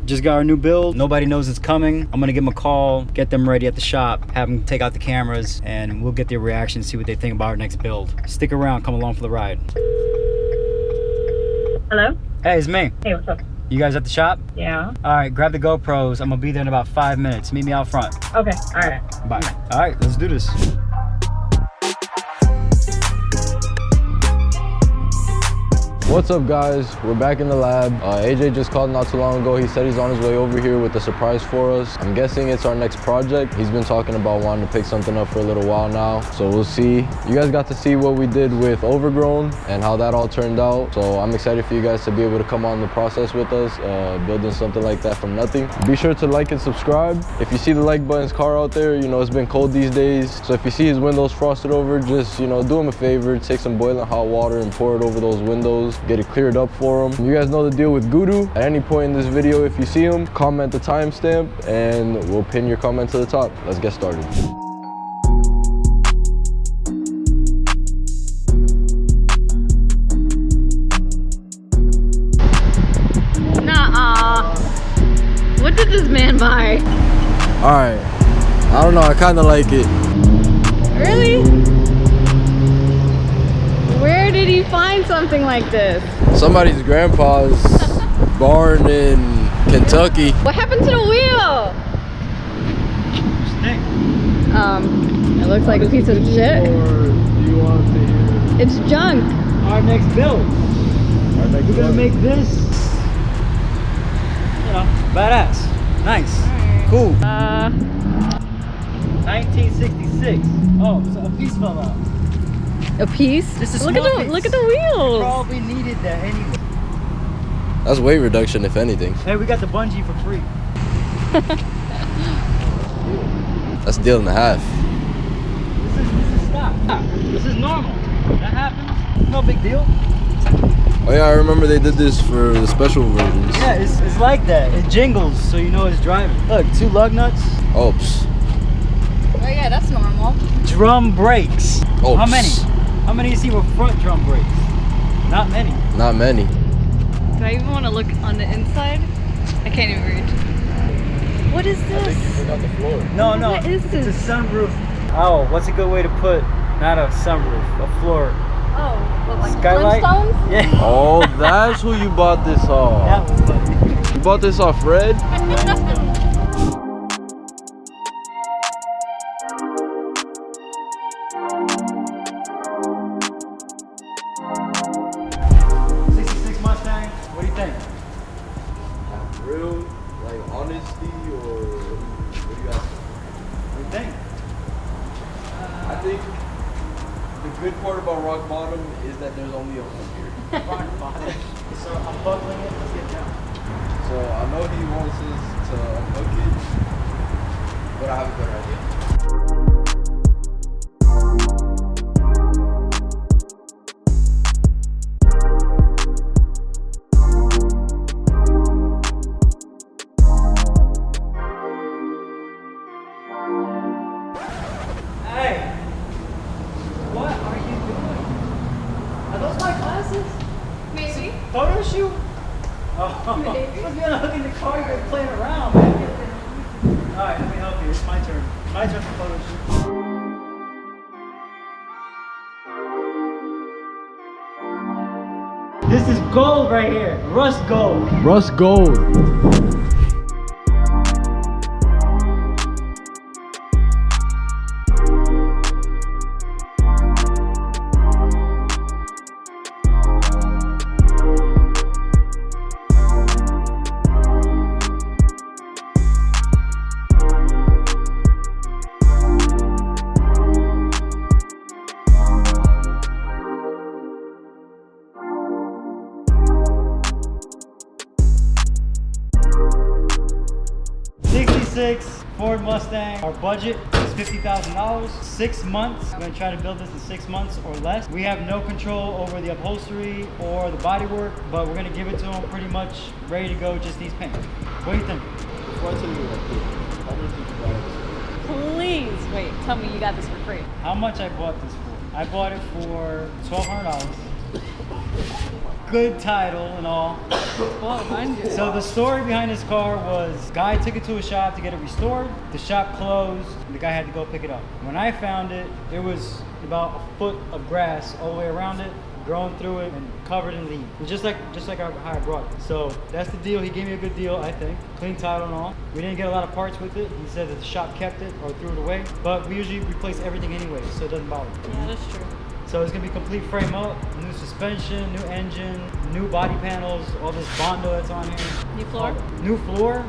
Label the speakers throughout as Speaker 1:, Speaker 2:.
Speaker 1: Just got our new build. Nobody knows it's coming. I'm gonna give them a call, get them ready at the shop, have them take out the cameras, and we'll get their reaction, see what they think about our next build. Stick around, come along for the ride.
Speaker 2: Hello?
Speaker 1: Hey, it's me.
Speaker 2: Hey, what's up?
Speaker 1: You guys at the shop?
Speaker 2: Yeah.
Speaker 1: All right, grab the GoPros. I'm gonna be there in about 5 minutes. Meet me out front.
Speaker 2: Okay, all right.
Speaker 1: Bye. All right, let's do this.
Speaker 3: What's up, guys? We're back in the lab. AJ just called not too long ago. He said he's on his way over here with a surprise for us. I'm guessing it's our next project. He's been talking about wanting to pick something up for a little while now, so we'll see. You guys got to see what we did with Overgrown and how that all turned out, so I'm excited for you guys to be able to come on the process with us, building something like that from nothing. Be sure to like and subscribe. If you see the like button's car out there, you know it's been cold these days, so if you see his windows frosted over, just, you know, do him a favor, take some boiling hot water and pour it over those windows. Get it cleared up for him. You guys know the deal with Guru. At any point in this video, if you see him, comment the timestamp and we'll pin your comment to the top. Let's get started.
Speaker 4: Nuh-uh. What did this man buy?
Speaker 3: Alright. I don't know, I kinda like it.
Speaker 4: Really? Where did he find something like this?
Speaker 3: Somebody's grandpa's barn in Kentucky.
Speaker 4: What happened to the wheel? It looks like a piece of shit.
Speaker 3: Or do you want to hear
Speaker 4: It's junk.
Speaker 1: Our next build. We're gonna make this, you know, badass. Nice. Cool. 1966. Oh, so a piece fell out.
Speaker 4: A piece?
Speaker 1: Just a
Speaker 4: look
Speaker 1: small
Speaker 4: at the
Speaker 1: piece.
Speaker 4: look at the wheels.
Speaker 1: Probably needed that anyway.
Speaker 3: That's weight reduction, if anything.
Speaker 1: Hey, we got the bungee for free.
Speaker 3: That's a deal and a half.
Speaker 1: This is stock. This is normal. That happens. No big deal.
Speaker 3: Oh yeah, I remember they did this for the special versions.
Speaker 1: Yeah, it's like that. It jingles, so you know it's driving. Look, 2 lug nuts.
Speaker 3: Oops.
Speaker 4: Oh yeah, that's normal.
Speaker 1: Drum brakes.
Speaker 3: Oops.
Speaker 1: How many? How many you see with front drum brakes? Not many.
Speaker 3: Not many.
Speaker 4: Do I even want to look on the inside? I can't even reach. What is this?
Speaker 3: I think you forgot the floor.
Speaker 1: No.
Speaker 4: What is this?
Speaker 1: It's a sunroof. Oh, what's a good way to put, not a sunroof, a floor?
Speaker 4: Oh, what, like
Speaker 1: Skylight?
Speaker 4: Flintstones?
Speaker 1: Yeah.
Speaker 3: Oh, that's who you bought this off.
Speaker 1: Yeah.
Speaker 3: You bought this off Red?
Speaker 1: Mustang, what do you think?
Speaker 3: Real, like honesty, or what do you guys think?
Speaker 1: What do you think?
Speaker 3: I think the good part about rock bottom is that there's only a hook here.
Speaker 1: Rock bottom. So I'm buckling it, let's get down.
Speaker 3: So I know he wants us to unhook it, but I have a better idea.
Speaker 1: Hey! What are you doing? Are those my glasses?
Speaker 4: Maybe.
Speaker 1: Photo shoot? Oh,
Speaker 4: Maybe.
Speaker 1: I was gonna hook in the car, you're playing around, man. Alright, let me help you. It's my turn. My turn for photo shoot. This is gold right here. Rust gold.
Speaker 3: Rust gold.
Speaker 1: Ford Mustang. Our budget is $50,000. 6 months. We're gonna try to build this in 6 months or less. We have no control over the upholstery or the bodywork, but we're gonna give it to them pretty much ready to go. Just needs paint. What do you think?
Speaker 3: Before I tell you what, how much did you buy this?
Speaker 4: Please, wait, tell me you got this for free.
Speaker 1: How much I bought this for? I bought it for $1,200. good title and all.
Speaker 4: Well, behind you.
Speaker 1: So the story behind this car was, guy took it to a shop to get it restored. The shop closed, and the guy had to go pick it up. When I found it, it was about a foot of grass all the way around it, growing through it and covered in leaves. Just like how I brought it. So that's the deal. He gave me a good deal, I think. Clean title and all. We didn't get a lot of parts with it. He said that the shop kept it or threw it away. But we usually replace everything anyway, so it doesn't bother.
Speaker 4: Yeah, that's true.
Speaker 1: So it's gonna be complete frame up, new suspension, new engine, new body panels, all this Bondo that's on here.
Speaker 4: New floor?
Speaker 1: New floor.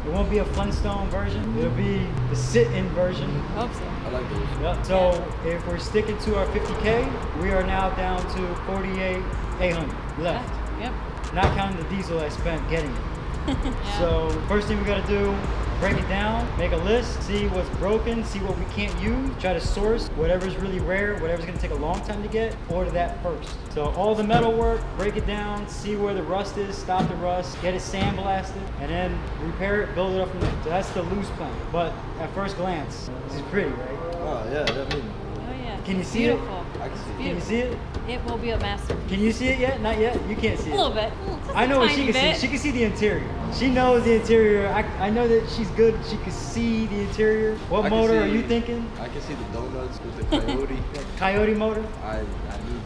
Speaker 1: It won't be a Flintstone version. It'll be the sit-in version.
Speaker 4: I hope so.
Speaker 3: I like those.
Speaker 1: Yep. So if we're sticking to our 50K, we are now down to 48,800 left.
Speaker 4: Yep.
Speaker 1: Not counting the diesel I spent getting it.
Speaker 4: Yeah.
Speaker 1: So first thing we gotta do, break it down, make a list, see what's broken, see what we can't use, try to source whatever's really rare, whatever's gonna take a long time to get, order that first. So all the metal work, break it down, see where the rust is, stop the rust, get it sandblasted, and then repair it, build it up from there. So that's the loose plan. But at first glance, this is pretty, right?
Speaker 3: Oh yeah, definitely.
Speaker 4: Oh yeah.
Speaker 1: Can you
Speaker 4: It's
Speaker 1: see it?
Speaker 4: beautiful.
Speaker 3: I can see it.
Speaker 1: Can you see it?
Speaker 4: It will be a masterpiece.
Speaker 1: Can you see it yet? Not yet? You can't see
Speaker 4: A
Speaker 1: it.
Speaker 4: little bit. Just
Speaker 1: I know
Speaker 4: a
Speaker 1: what she
Speaker 4: tiny
Speaker 1: can
Speaker 4: bit.
Speaker 1: see. She can see the interior. She knows the interior. I know that she's good. She can see the interior. What
Speaker 3: I can
Speaker 1: motor are
Speaker 3: see-
Speaker 1: you thinking?
Speaker 3: I can see the donuts with the coyote.
Speaker 1: Coyote motor?
Speaker 3: I need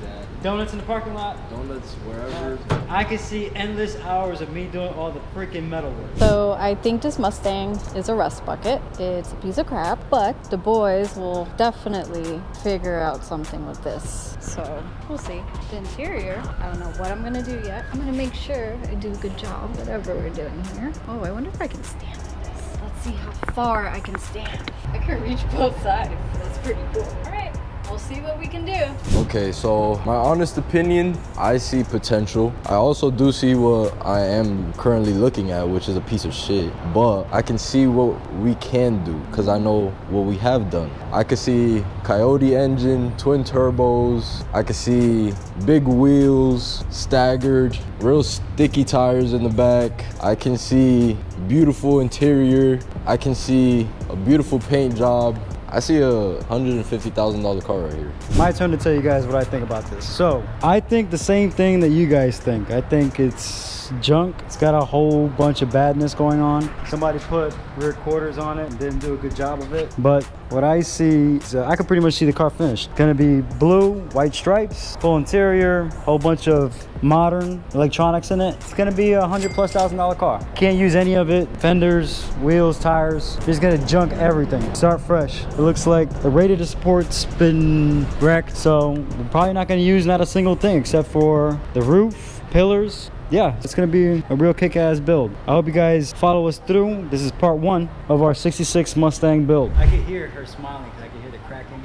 Speaker 3: that.
Speaker 1: Donuts in the parking lot?
Speaker 3: Donuts wherever.
Speaker 1: I can see endless hours of me doing all the freaking metal work.
Speaker 2: So I think this Mustang is a rust bucket. It's a piece of crap, but the boys will definitely figure out something with this. So we'll see. The interior, I don't know what I'm gonna do yet. I'm gonna make sure I do a good job, whatever we're doing here. Oh, I wonder if I can stand on this. Let's see how far I can stand. I can reach both sides. That's pretty cool. All right, we'll see what we can do.
Speaker 3: Okay, so my honest opinion, I see potential. I also do see what I am currently looking at, which is a piece of shit. But I can see what we can do, because I know what we have done. I can see Coyote engine, twin turbos. I can see big wheels, staggered, real sticky tires in the back. I can see beautiful interior. I can see a beautiful paint job. I see a $150,000 car right here.
Speaker 1: My turn to tell you guys what I think about this. So, I think the same thing that you guys think. I think it's junk. It's got a whole bunch of badness going on. Somebody put rear quarters on it and didn't do a good job of it. But what I see is I can pretty much see the car finished. It's gonna be blue, white stripes, full interior, whole bunch of modern electronics in it. It's gonna be a $100,000+ car. Can't use any of it. Fenders, wheels, tires. Just gonna junk everything. Start fresh. It looks like the radiator support's been wrecked, so we're probably not gonna use not a single thing except for the roof, pillars. Yeah, it's gonna be a real kick-ass build. I hope you guys follow us through. This is part 1 of our 66 Mustang build. I can hear her smiling because I can hear the cracking.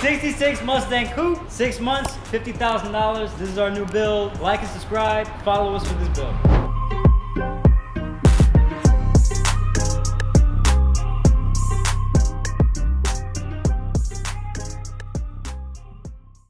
Speaker 1: 66 Mustang Coupe, 6 months, $50,000. This is our new build. Like and subscribe. Follow us for this build.